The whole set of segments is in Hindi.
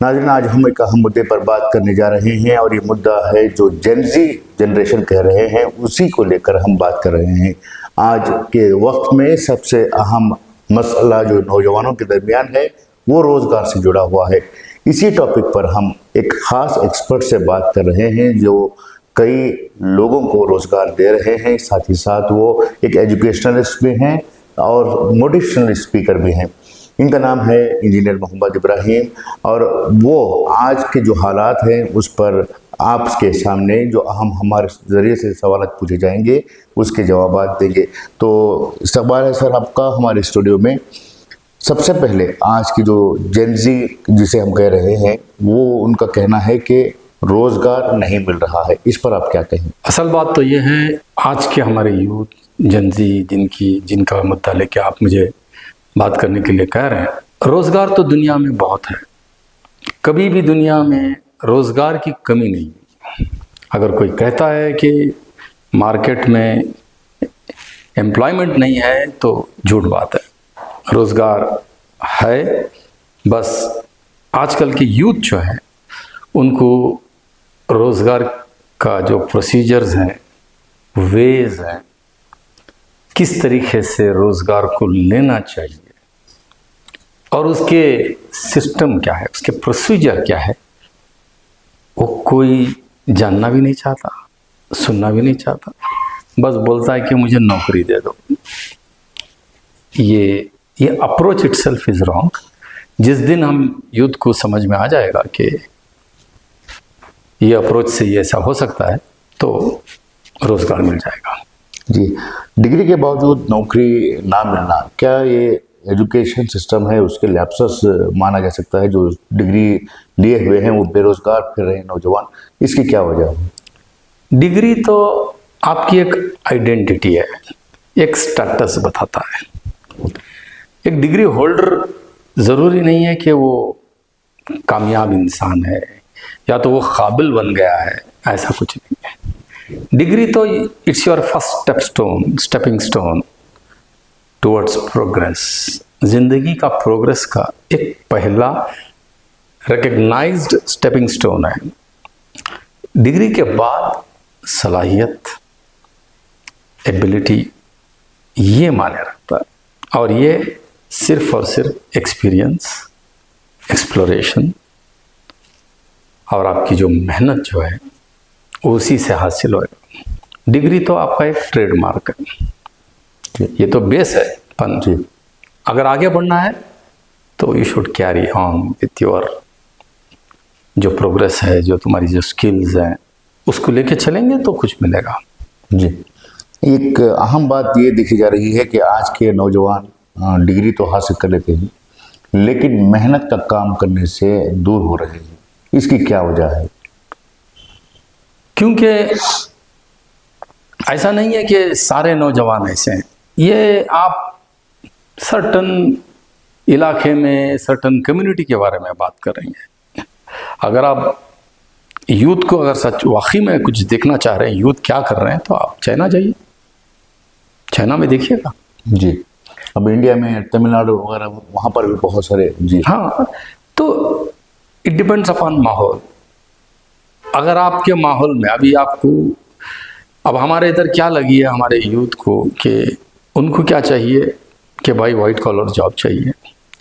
नाज़रीन, आज हम एक अहम मुद्दे पर बात करने जा रहे हैं और ये मुद्दा है जो जेनजी जनरेशन कह रहे हैं, उसी को लेकर हम बात कर रहे हैं। आज के वक्त में सबसे अहम मसला जो नौजवानों के दरमियान है वो रोज़गार से जुड़ा हुआ है। इसी टॉपिक पर हम एक ख़ास एक्सपर्ट से बात कर रहे हैं जो कई लोगों को रोज़गार दे रहे हैं, साथ ही साथ वो एक एजुकेशनलिस्ट भी हैं और मोटिवेशनल स्पीकर भी हैं। इनका नाम है इंजीनियर मोहम्मद इब्राहिम और वो आज के जो हालात हैं उस पर आपके सामने जो हमारे ज़रिए से सवाल पूछे जाएंगे उसके जवाब देंगे। तो इस्तकबाल है सर आपका हमारे स्टूडियो में। सबसे पहले आज की जो जेनजी जिसे हम कह रहे हैं वो उनका कहना है कि रोज़गार नहीं मिल रहा है, इस पर आप क्या कहें? असल बात तो ये है, आज के हमारे यूथ जेनजी जिनका मुद्दा लेके आप मुझे बात करने के लिए कह रहे हैं, रोज़गार तो दुनिया में बहुत है, कभी भी दुनिया में रोज़गार की कमी नहीं है। अगर कोई कहता है कि मार्केट में एम्प्लॉयमेंट नहीं है तो झूठ बात है, रोज़गार है। बस आजकल के यूथ जो है उनको रोज़गार का जो प्रोसीजर्स हैं, वेज हैं, किस तरीके से रोज़गार को लेना चाहिए और उसके सिस्टम क्या है, उसके प्रोसीजर क्या है, वो कोई जानना भी नहीं चाहता, सुनना भी नहीं चाहता। बस बोलता है कि मुझे नौकरी दे दो। ये अप्रोच इटसेल्फ इज़ रॉन्ग। जिस दिन हम यूथ को समझ में आ जाएगा कि ये अप्रोच से ये ऐसा हो सकता है तो रोज़गार मिल जाएगा। जी, डिग्री के बावजूद नौकरी ना मिलना, क्या ये एजुकेशन सिस्टम है उसके लैप्सस माना जा सकता है? जो डिग्री लिए हुए हैं वो बेरोजगार फिर रहे हैं नौजवान, इसकी क्या वजह है? डिग्री तो आपकी एक आइडेंटिटी है, एक स्टेटस बताता है। एक डिग्री होल्डर ज़रूरी नहीं है कि वो कामयाब इंसान है या तो वो काबिल बन गया है, ऐसा कुछ नहीं है। डिग्री तो it's your first stepping stone towards progress. जिंदगी का प्रोग्रेस का एक पहला रिकग्नाइज्ड स्टेपिंग स्टोन है। डिग्री के बाद सलाहियत, एबिलिटी ये माने रखता है और ये सिर्फ और सिर्फ एक्सपीरियंस, एक्सप्लोरेशन और आपकी जो मेहनत जो है उसी से हासिल होएगा। डिग्री तो आपका एक ट्रेडमार्क है, ये तो बेस है पन। अगर आगे बढ़ना है तो you should carry on with your जो प्रोग्रेस है, जो तुम्हारी जो स्किल्स हैं उसको लेके चलेंगे तो कुछ मिलेगा। जी, एक अहम बात ये देखी जा रही है कि आज के नौजवान डिग्री तो हासिल कर लेते हैं लेकिन मेहनत का काम करने से दूर हो रहे हैं, इसकी क्या वजह है? क्योंकि ऐसा नहीं है कि सारे नौजवान ऐसे हैं, ये आप सर्टन इलाके में सर्टन कम्युनिटी के बारे में बात कर रही हैं। अगर आप यूथ को अगर सच वाकई में कुछ देखना चाह रहे हैं, यूथ क्या कर रहे हैं, तो आप चाइना जाइए, चाइना में देखिएगा। जी, अब इंडिया में तमिलनाडु वगैरह वहाँ पर भी बहुत सारे। जी हाँ, तो इट डिपेंड्स अपॉन माहौल। अगर आपके माहौल में अभी आपको, अब हमारे इधर क्या लगी है हमारे यूथ को कि उनको क्या चाहिए कि भाई वाइट कॉलर जॉब चाहिए,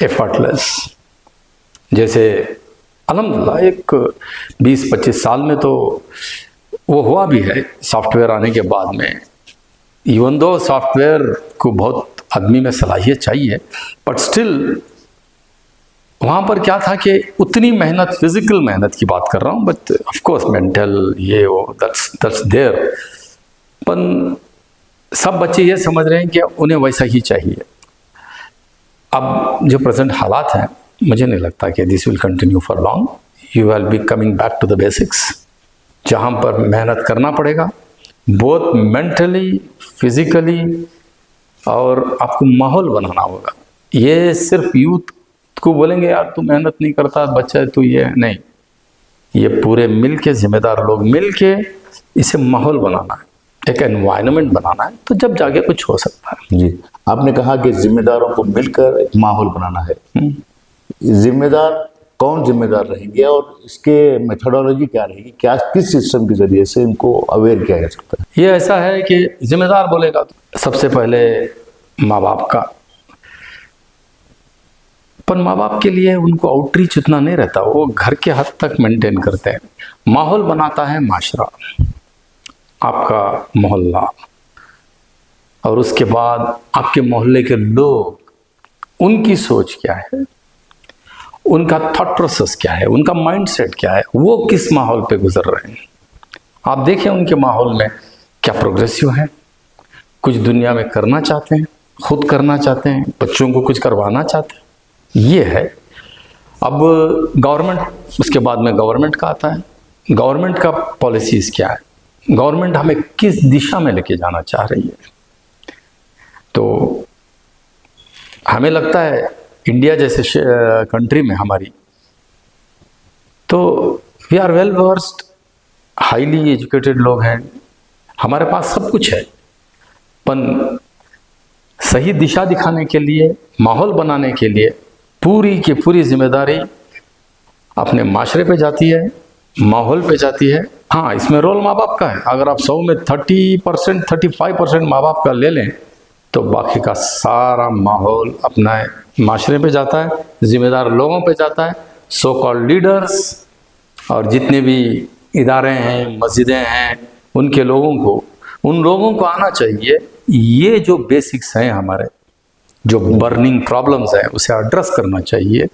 एफर्टलेस। जैसे अल्हम्दुलिल्लाह एक 20-25 साल में तो वो हुआ भी है सॉफ्टवेयर आने के बाद में। इवन दो सॉफ्टवेयर को बहुत आदमी में सलाहियत चाहिए, बट स्टिल वहाँ पर क्या था कि उतनी मेहनत, फिजिकल मेहनत की बात कर रहा हूँ, बट ऑफ कोर्स मेंटल ये वो दैट्स देयर। पर सब बच्चे ये समझ रहे हैं कि उन्हें वैसा ही चाहिए। अब जो प्रेजेंट हालात हैं, मुझे नहीं लगता कि this will continue for long. You will be coming back to the basics, जहाँ पर मेहनत करना पड़ेगा बोथ मेंटली, फिजिकली, और आपको माहौल बनाना होगा। ये सिर्फ यूथ को बोलेंगे यार तू मेहनत नहीं करता, बच्चा है तू, ये नहीं, ये पूरे मिल के, जिम्मेदार लोग मिल के इसे माहौल बनाना है, एक एनवायरनमेंट बनाना है, तो जब जाके कुछ हो सकता है। जी, आपने कहा कि जिम्मेदारों को मिलकर एक माहौल बनाना है। जिम्मेदार कौन जिम्मेदार रहेंगे और इसके मेथोडोलॉजी क्या रहेगी, क्या किस सिस्टम के जरिए से इनको अवेयर किया जा सकता है? ये ऐसा है कि जिम्मेदार बोलेगा तो सबसे पहले माँ बाप का, पर माँ बाप के लिए उनको आउटरीच उतना नहीं रहता, वो घर के हद तक मेंटेन करते हैं। माहौल बनाता है माशरा, आपका मोहल्ला, और उसके बाद आपके मोहल्ले के लोग, उनकी सोच क्या है, उनका थॉट प्रोसेस क्या है, उनका माइंडसेट क्या है, वो किस माहौल पे गुजर रहे हैं। आप देखें उनके माहौल में क्या प्रोग्रेसिव है, कुछ दुनिया में करना चाहते हैं, खुद करना चाहते हैं, बच्चों को कुछ करवाना चाहते हैं, ये है। अब गवर्नमेंट, उसके बाद में गवर्नमेंट का आता है, गवर्नमेंट का पॉलिसीज़ क्या है, गवर्नमेंट हमें किस दिशा में लेके जाना चाह रही है। तो हमें लगता है इंडिया जैसे कंट्री में हमारी, तो we are well versed, highly educated लोग हैं, हमारे पास सब कुछ है, पर सही दिशा दिखाने के लिए, माहौल बनाने के लिए पूरी की पूरी जिम्मेदारी अपने माशरे पे जाती है, माहौल पे जाती है। हाँ, इसमें रोल माँ बाप का है। अगर आप 100 में 30%, 35% माँ बाप का ले लें तो बाकी का सारा माहौल अपना माशरे पे जाता है, जिम्मेदार लोगों पे जाता है, सो कॉल्ड लीडर्स और जितने भी इदारे हैं, मस्जिदें हैं, उनके लोगों को, उन लोगों को आना चाहिए। ये जो बेसिक्स हैं हमारे, जो बर्निंग प्रॉब्लम्स हैं, उसे एड्रेस करना चाहिए,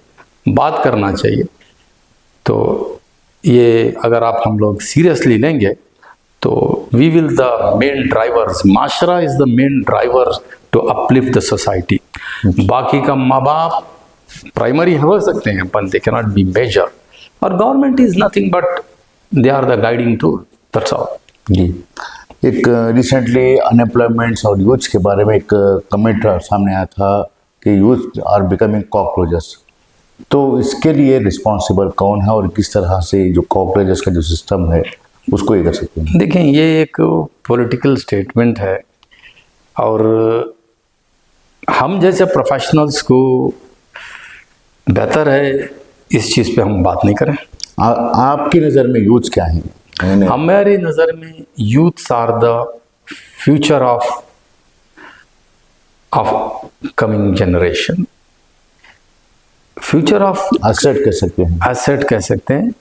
बात करना चाहिए। तो ये अगर आप हम लोग सीरियसली लेंगे तो we will the main drivers, माशरा is the main driver to uplift the society. बाकी का माँ बाप प्राइमरी हो सकते हैं, पर दे कैनॉट बी मेजर, और government is nothing but they are the guiding tool, that's all. जी, एक रिसेंटली अनएम्प्लॉयमेंट्स और यूथ के बारे में एक कमेंट सामने आया था कि यूथ आर बिकमिंग कॉकरोचेस। तो इसके लिए रिस्पॉन्सिबल कौन है और किस तरह से जो कॉकरोचेस का जो सिस्टम है उसको ये कर सकते हैं? देखें, ये एक पॉलिटिकल स्टेटमेंट है, और हम जैसे प्रोफेशनल्स को बेहतर है इस चीज़ पे हम बात नहीं करें। आपकी नज़र में यूथ क्या है? हमारी नज़र में youths are the future of coming generation, future of asset कह सकते हैं, एसेट कह सकते हैं।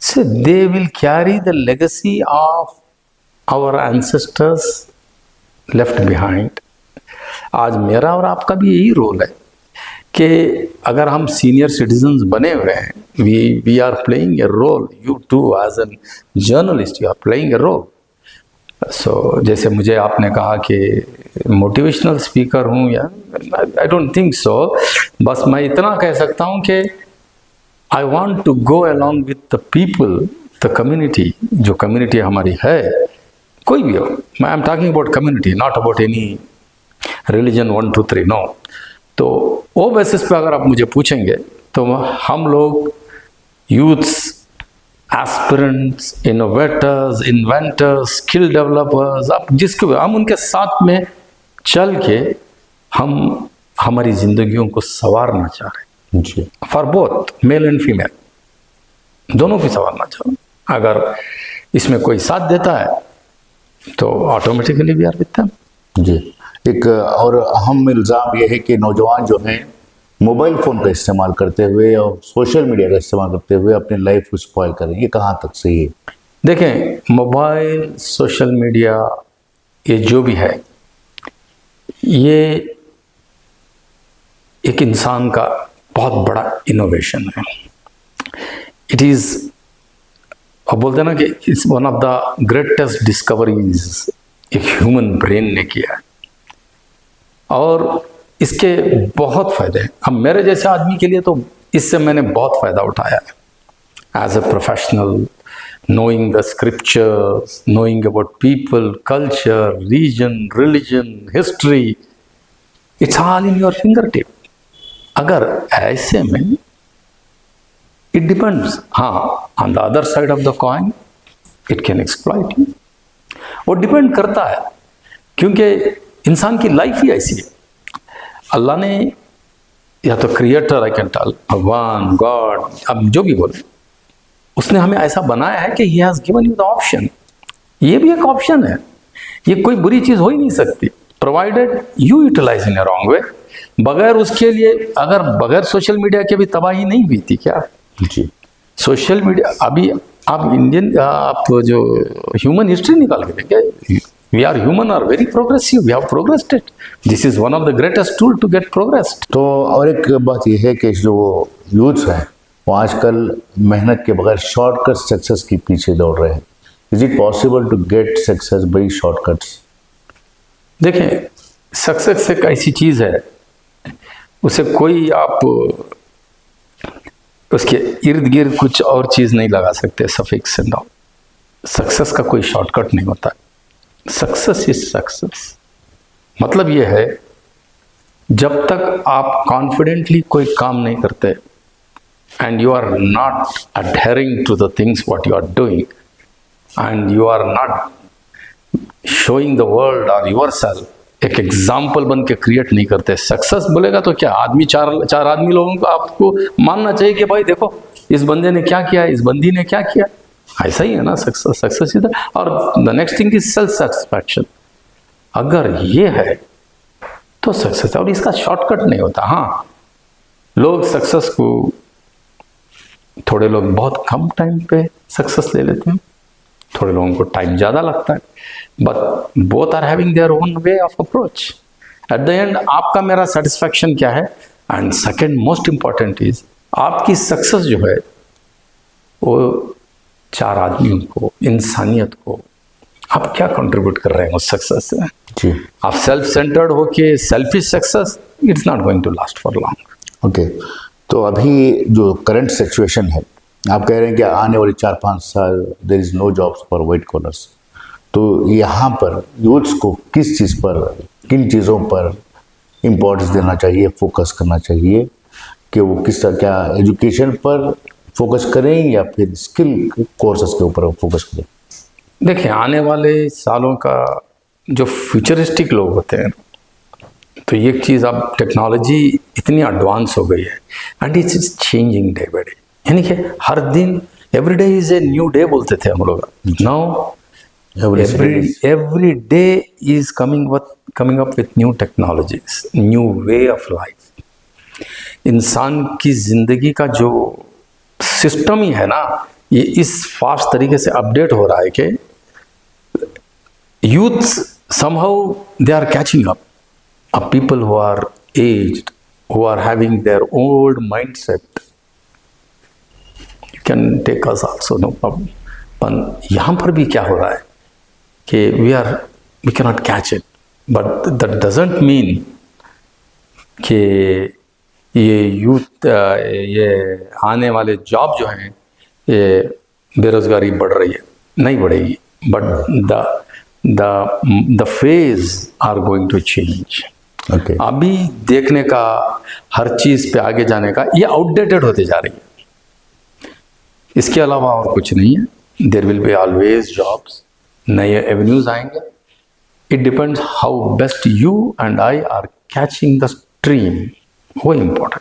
So they will carry the legacy of our ancestors left behind. आज मेरा और आपका भी यही रोल है कि अगर हम सीनियर सिटीजन्स बने हुए हैं, we are playing a role, you too as an journalist you are playing a role. So जैसे मुझे आपने कहा कि मोटिवेशनल स्पीकर हूँ, या आई डोंट थिंक सो, बस मैं इतना कह सकता हूँ कि I want to go along with the people, the community, जो community हमारी है, कोई भी हो, मैं I'm talking about community, not about any religion 1, 2, 3, no। तो वो बेसिस पे अगर आप मुझे पूछेंगे तो हम लोग youths, aspirants, innovators, inventors, skill developers, आप जिसको भी, हम उनके साथ में चल के हम हमारी ज़िंदगियों को संवारना चाह रहे हैं। जी, for both male and female, दोनों की संवारना चाहो। अगर इसमें कोई साथ देता है तो automatically we are with them. जी, एक और अहम इल्ज़ाम ये है कि नौजवान जो हैं मोबाइल फ़ोन का इस्तेमाल करते हुए और सोशल मीडिया का इस्तेमाल करते हुए अपनी लाइफ को स्पॉइल करें, ये कहाँ तक सही है? देखें, मोबाइल, सोशल मीडिया, ये जो भी है, ये एक इंसान का बहुत बड़ा इनोवेशन है। इट इज़, और बोलते हैं ना कि it's one of the greatest discoveries एक ह्यूमन ब्रेन ने किया है, और इसके बहुत फ़ायदे हैं। अब मेरे जैसे आदमी के लिए तो इससे मैंने बहुत फ़ायदा उठाया है as a professional, knowing the scriptures, knowing about people, culture, region, religion, history, it's all in your fingertip. अगर ऐसे में इट डिपेंड्स, हाँ, on the other side of the coin it can exploit you. वो डिपेंड करता है, क्योंकि इंसान की लाइफ ही ऐसी है। अल्लाह ने या तो क्रिएटर, आई कैन टेल भगवान, गॉड, अब जो भी बोले, उसने हमें ऐसा बनाया है कि he has given you the option. ये भी एक ऑप्शन है, ये कोई बुरी चीज हो ही नहीं सकती, provided you utilize in a wrong way. बगैर उसके लिए, अगर बगैर सोशल मीडिया के भी तबाही नहीं हुई थी क्या? जी। सोशल मीडिया, अभी आप इंडियन, आप जो ह्यूमन हिस्ट्री निकाल के देखिए, we are human are very progressive, we have progressed it, this is one of the greatest tool to get progressed. तो और एक बात यह है कि जो यूथ हैं वो आजकल मेहनत के बगैर शॉर्टकट सक्सेस के पीछे दौड़ रहे हैं। Is it possible to get success by shortcuts? देखें, सक्सेस एक ऐसी चीज है, उसे कोई आप उसके इर्द गिर्द कुछ और चीज नहीं लगा सकते, सफिक्स एंड ऑल। सक्सेस का कोई शॉर्टकट नहीं होता। सक्सेस इज सक्सेस, मतलब यह है, जब तक आप कॉन्फिडेंटली कोई काम नहीं करते and you are not adhering to the things what you are doing and you are not showing the world or yourself एक एग्जाम्पल बन के क्रिएट नहीं करते, सक्सेस बोलेगा तो क्या, आदमी चार आदमी लोगों को आपको मानना चाहिए कि भाई देखो इस बंदे ने क्या किया, इस बंदी ने क्या किया, ऐसा ही है ना सक्सेस इधर। और the next thing is self satisfaction. अगर ये है तो सक्सेस, और इसका शॉर्टकट नहीं होता। हाँ, लोग सक्सेस को, थोड़े लोग बहुत कम टाइम पे सक्सेस ले लेते हैं, थोड़े लोगों को टाइम ज़्यादा लगता है, but both are having their own way of approach. At the end आपका मेरा सेटिस्फैक्शन क्या है, and second most important is आपकी सक्सेस जो है वो चार आदमियों को, इंसानियत को आप क्या कंट्रीब्यूट कर रहे हैं उस सक्सेस से। जी। आप सेल्फ सेंटर्ड होके selfish success, it's not going to last for long. Okay, तो अभी जो करंट सिचुएशन है, आप कह रहे हैं कि आने वाले 4-5 साल there is no jobs for white collars, तो यहाँ पर यूथ्स को किस चीज़ पर, किन चीज़ों पर इम्पोर्टेंस देना चाहिए, फोकस करना चाहिए, कि वो किस तरह, क्या एजुकेशन पर फोकस करें या फिर स्किल कोर्सेज के ऊपर फोकस करें? देखिए, आने वाले सालों का जो फ्यूचरिस्टिक लोग होते हैं, तो ये चीज़, अब टेक्नोलॉजी इतनी एडवांस हो गई है and it's is changing day by day, यानी कि हर दिन, every day is a new day बोलते थे हम लोग, now every day is coming up with new technologies, new way of life। इंसान की जिंदगी का जो सिस्टम ही है ना, ये इस फास्ट तरीके से अपडेट हो रहा है कि youths somehow they are catching up, people who are aged, who are having their old mindset, you can take us also, no problem। पर यहाँ पर भी क्या हो रहा है कि we cannot catch it, but that doesn't mean कि ये यूथ, ये आने वाले जॉब जो हैं, ये बेरोजगारी बढ़ रही है, नहीं बढ़ेगी, but the phase are going to change। Okay। अभी देखने का, हर चीज पे आगे जाने का, ये आउटडेटेड होते जा रही है, इसके अलावा और कुछ नहीं है। There will be always jobs, नए एवेन्यूज आएंगे। It depends how best you and I are catching the stream, वो इम्पोर्टेंट।